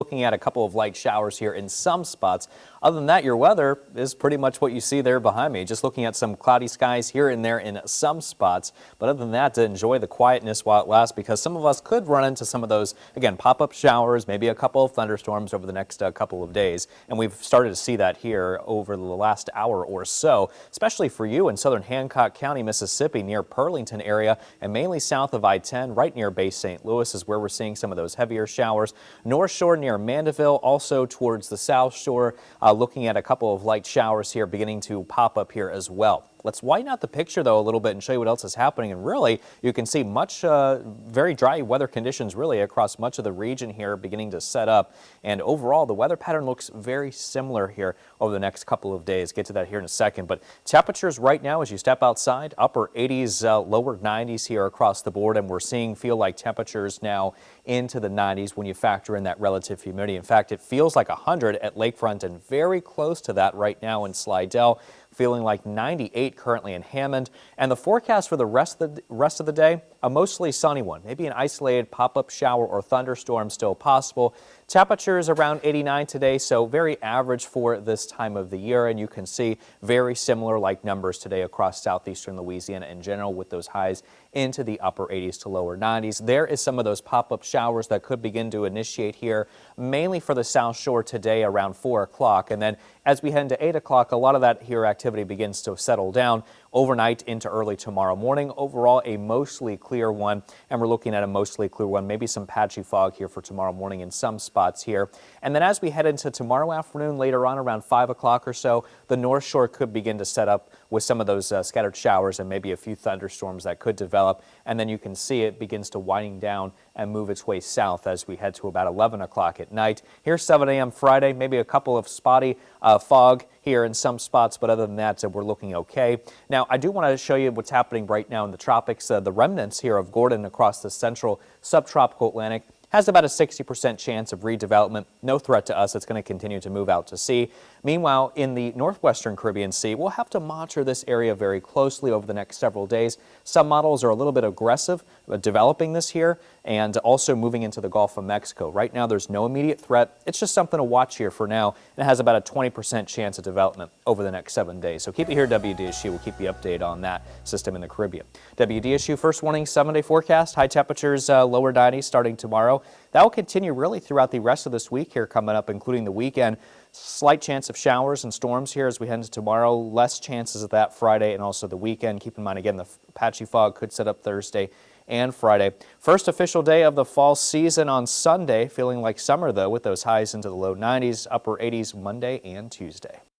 Looking at a couple of light showers here in some spots. Other than that, your weather is pretty much what you see there behind me. Just looking at some cloudy skies here and there in some spots. But other than that, to enjoy the quietness while it lasts, because some of us could run into some of those, again, pop-up showers, maybe a couple of thunderstorms over the next couple of days. And we've started to see that here over the last hour or so, especially for you in southern Hancock County, Mississippi, near Pearlington area, and mainly south of I-10, right near Bay St. Louis is where we're seeing some of those heavier showers. North Shore near Mandeville, also towards the South Shore, looking at a couple of light showers here beginning to pop up here as well. Let's widen out the picture, though, a little bit and show you what else is happening. And really, you can see much very dry weather conditions really across much of the region here beginning to set up. And overall, the weather pattern looks very similar here over the next couple of days. Get to that here in a second. But temperatures right now, as you step outside, upper 80s, lower 90s here across the board. And we're seeing feel-like temperatures now into the 90s when you factor in that relative humidity. In fact, it feels like 100 at Lakefront and very close to that right now in Slidell. Feeling like 98 currently in Hammond. And the forecast for the rest of the day, a mostly sunny one. Maybe an isolated pop-up shower or thunderstorm still possible. Temperatures around 89 today, so very average for this time of the year. And you can see very similar like numbers today across southeastern Louisiana in general, with those highs into the upper 80s to lower 90s. There is some of those pop-up showers that could begin to initiate here, mainly for the South Shore today around 4 o'clock. And then as we head into 8 o'clock, a lot of that here activity begins to settle down overnight into early tomorrow morning. Overall, a mostly clear one, and we're looking at a mostly clear one, maybe some patchy fog here for tomorrow morning in some spots here. And then as we head into tomorrow afternoon, later on around 5 o'clock or so, the North Shore could begin to set up with some of those scattered showers and maybe a few thunderstorms that could develop. And then you can see it begins to winding down and move its way south as we head to about 11 o'clock at night. Here's 7 a.m. Friday, maybe a couple of spotty fog here in some spots, but other than that, we're looking okay. Now, I do want to show you what's happening right now in the tropics. The remnants here of Gordon across the central subtropical Atlantic has about a 60% chance of redevelopment. No threat to us. It's going to continue to move out to sea. Meanwhile, in the northwestern Caribbean Sea, we'll have to monitor this area very closely over the next several days. Some models are a little bit aggressive developing this here and also moving into the Gulf of Mexico. Right now, there's no immediate threat. It's just something to watch here for now. It has about a 20% chance of development over the next 7 days. So keep it here at WDSU. We'll keep you updated on that system in the Caribbean. WDSU first warning 7-day forecast. High temperatures, lower 90s starting tomorrow. That will continue really throughout the rest of this week here coming up, including the weekend. Slight chance of showers and storms here as we head into tomorrow. Less chances of that Friday and also the weekend. Keep in mind, again, the patchy fog could set up Thursday and Friday. First official day of the fall season on Sunday. Feeling like summer, though, with those highs into the low 90s, upper 80s Monday and Tuesday.